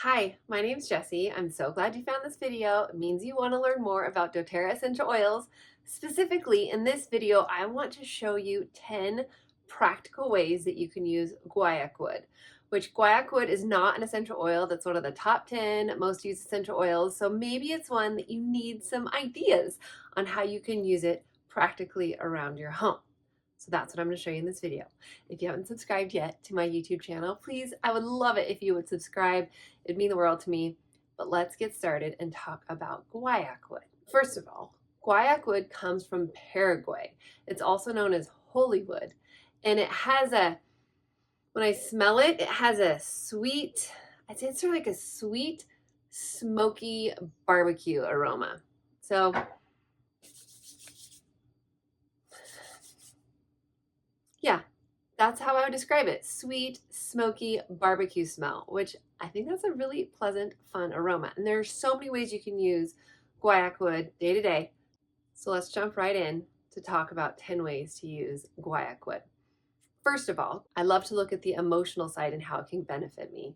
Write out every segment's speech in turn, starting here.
Hi, my name's Jessie. I'm so glad you found this video. It means you want to learn more about doTERRA essential oils. Specifically, in this video, I want to show you 10 practical ways that you can use guaiacwood, which guaiacwood is not an essential oil. That's one of the top 10 most used essential oils. So maybe it's one that you need some ideas on how you can use it practically around your home. So that's what I'm going to show you in this video. If you haven't subscribed yet to my YouTube channel, please, I would love it if you would subscribe. It'd mean the world to me. But let's get started and talk about guaiacwood. First of all, guaiacwood comes from Paraguay. It's also known as holy wood. And it has when I smell it, it has a sweet, I'd say it's sort of like a sweet, smoky barbecue aroma. So yeah, that's how I would describe it. Sweet, smoky barbecue smell, which I think that's a really pleasant, fun aroma. And there are so many ways you can use guaiacwood day to day. So let's jump right in to talk about 10 ways to use guaiacwood. First of all, I love to look at the emotional side and how it can benefit me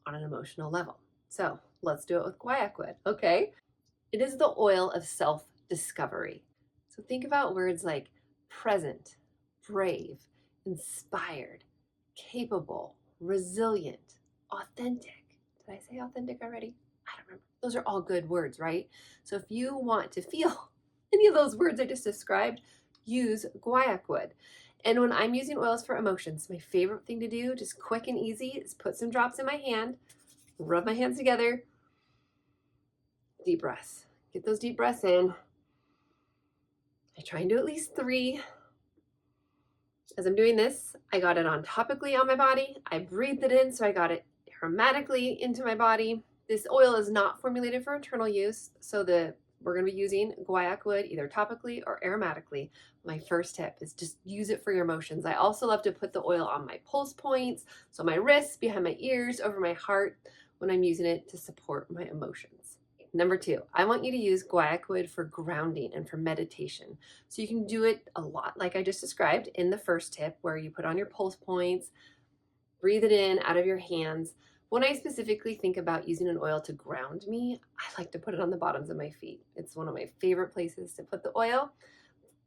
on an emotional level. So let's do it with guaiacwood, okay? It is the oil of self-discovery. So think about words like present, brave, inspired, capable, resilient, authentic. Did I say authentic already? I don't remember. Those are all good words, right? So if you want to feel any of those words I just described, use guaiacwood. And when I'm using oils for emotions, my favorite thing to do, just quick and easy, is put some drops in my hand, rub my hands together, deep breaths. Get those deep breaths in. I try and do at least 3. As I'm doing this, I got it on topically on my body. I breathed it in, so I got it aromatically into my body. This oil is not formulated for internal use, so we're going to be using guaiacwood either topically or aromatically. My first tip is just use it for your emotions. I also love to put the oil on my pulse points, so my wrists, behind my ears, over my heart when I'm using it to support my emotions. Number 2, I want you to use guaiacwood for grounding and for meditation. So you can do it a lot like I just described in the first tip, where you put on your pulse points, breathe it in out of your hands. When I specifically think about using an oil to ground me, I like to put it on the bottoms of my feet. It's one of my favorite places to put the oil.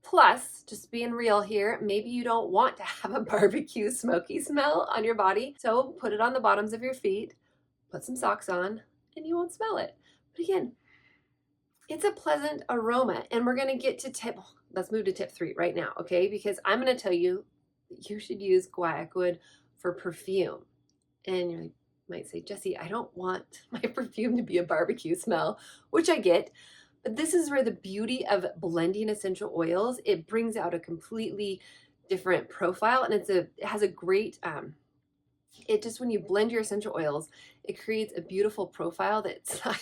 Plus, just being real here, maybe you don't want to have a barbecue smoky smell on your body. So put it on the bottoms of your feet, put some socks on, and you won't smell it. But again, it's a pleasant aroma. And we're going to get to let's move to tip 3 right now, okay? Because I'm going to tell you that you should use guaiacwood for perfume. And you might say, Jessie, I don't want my perfume to be a barbecue smell, which I get. But this is where the beauty of blending essential oils, it brings out a completely different profile. And it has a great, when you blend your essential oils, it creates a beautiful profile that's not,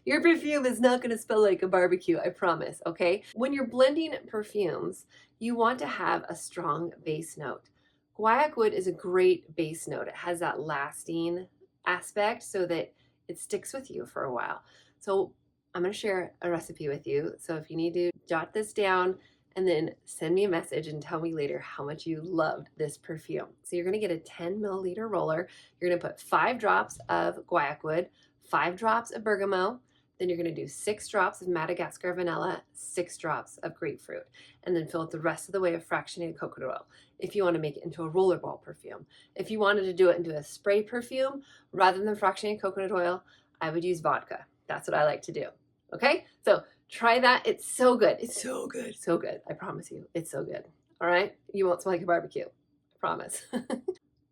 your perfume is not going to smell like a barbecue, I promise, okay? When you're blending perfumes, you want to have a strong base note. Guaiacwood is a great base note. It has that lasting aspect so that it sticks with you for a while. So I'm going to share a recipe with you. So if you need to jot this down, and then send me a message and tell me later how much you loved this perfume. So you're gonna get a 10 milliliter roller. You're gonna put 5 drops of guaiacwood, 5 drops of bergamot, then you're gonna do 6 drops of Madagascar vanilla, 6 drops of grapefruit, and then fill it the rest of the way with fractionated coconut oil if you wanna make it into a rollerball perfume. If you wanted to do it into a spray perfume, rather than fractionated coconut oil, I would use vodka. That's what I like to do, okay? So try that. It's so good. It's so good. So good. I promise you. It's so good. All right? You won't smell like a barbecue. I promise.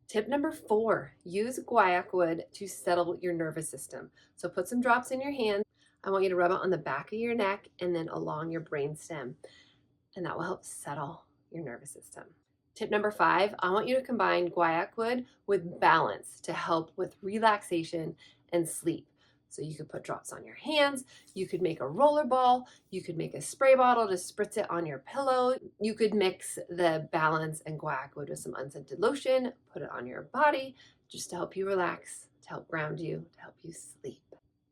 Tip number 4, use guaiacwood to settle your nervous system. So put some drops in your hand. I want you to rub it on the back of your neck and then along your brain stem. And that will help settle your nervous system. Tip number 5, I want you to combine guaiacwood with balance to help with relaxation and sleep. So you could put drops on your hands, you could make a roller ball, you could make a spray bottle to spritz it on your pillow. You could mix the balance and guaiacwood with some unscented lotion, put it on your body just to help you relax, to help ground you, to help you sleep.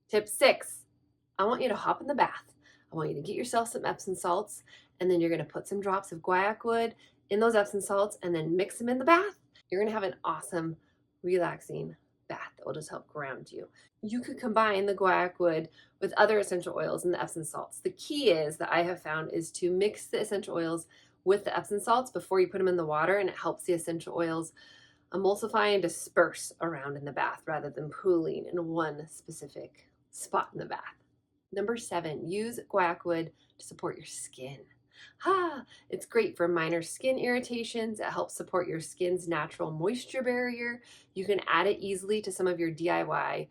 Tip 6, I want you to hop in the bath. I want you to get yourself some Epsom salts, and then you're gonna put some drops of guaiacwood in those Epsom salts and then mix them in the bath. You're gonna have an awesome, relaxing bath will just help ground you. You could combine the guaiacwood with other essential oils and the Epsom salts. The key is that I have found is to mix the essential oils with the Epsom salts before you put them in the water, and it helps the essential oils emulsify and disperse around in the bath rather than pooling in one specific spot in the bath. Number 7, use guaiacwood to support your skin. It's great for minor skin irritations. It helps support your skin's natural moisture barrier. You can add it easily to some of your DIY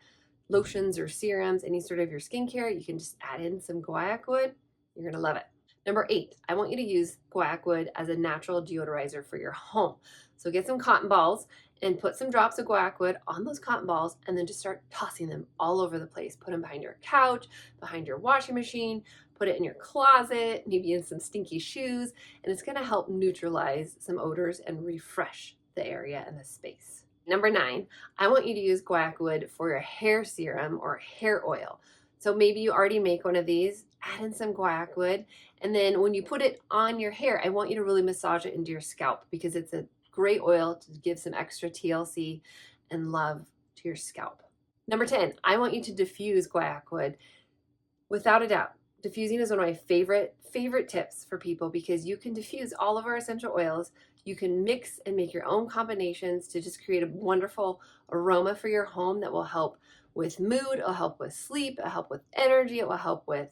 lotions or serums, any sort of your skincare. You can just add in some guaiacwood. You're going to love it. Number 8, I want you to use guaiacwood as a natural deodorizer for your home. So get some cotton balls and put some drops of guaiacwood on those cotton balls and then just start tossing them all over the place. Put them behind your couch, behind your washing machine, put it in your closet, maybe in some stinky shoes, and it's gonna help neutralize some odors and refresh the area and the space. Number 9, I want you to use guaiacwood for your hair serum or hair oil. So maybe you already make one of these, add in some guaiacwood, and then when you put it on your hair, I want you to really massage it into your scalp because it's a great oil to give some extra TLC and love to your scalp. Number 10, I want you to diffuse guaiacwood. Without a doubt, diffusing is one of my favorite tips for people because you can diffuse all of our essential oils. You can mix and make your own combinations to just create a wonderful aroma for your home that will help with mood, it'll help with sleep, it'll help with energy, it will help with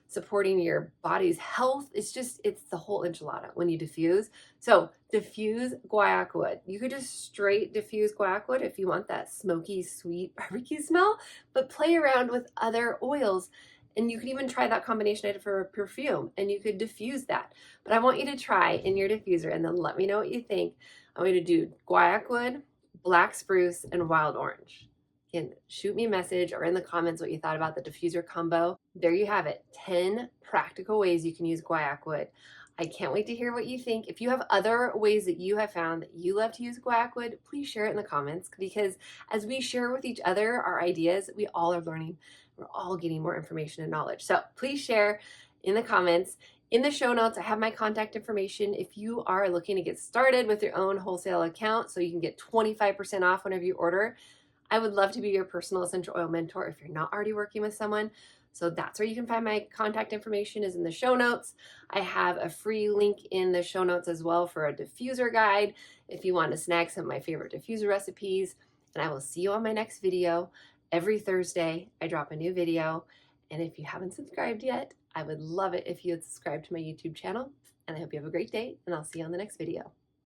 supporting your body's health. It's the whole enchilada when you diffuse. So diffuse guaiacwood. You could just straight diffuse guaiacwood if you want that smoky, sweet barbecue smell, but play around with other oils. And you could even try that combination I did for a perfume and you could diffuse that. But I want you to try in your diffuser and then let me know what you think. I'm going to do guaiacwood, black spruce, and wild orange. Again, shoot me a message or in the comments what you thought about the diffuser combo. There you have it, 10 practical ways you can use guaiacwood. I can't wait to hear what you think. If you have other ways that you have found that you love to use guaiacwood, please share it in the comments because as we share with each other our ideas, we all are learning. We're all getting more information and knowledge. So please share in the comments. In the show notes, I have my contact information if you are looking to get started with your own wholesale account so you can get 25% off whenever you order. I would love to be your personal essential oil mentor if you're not already working with someone. So that's where you can find my contact information is in the show notes. I have a free link in the show notes as well for a diffuser guide if you want to snag some of my favorite diffuser recipes. And I will see you on my next video. Every Thursday, I drop a new video. And if you haven't subscribed yet, I would love it if you would subscribe to my YouTube channel. And I hope you have a great day, and I'll see you on the next video.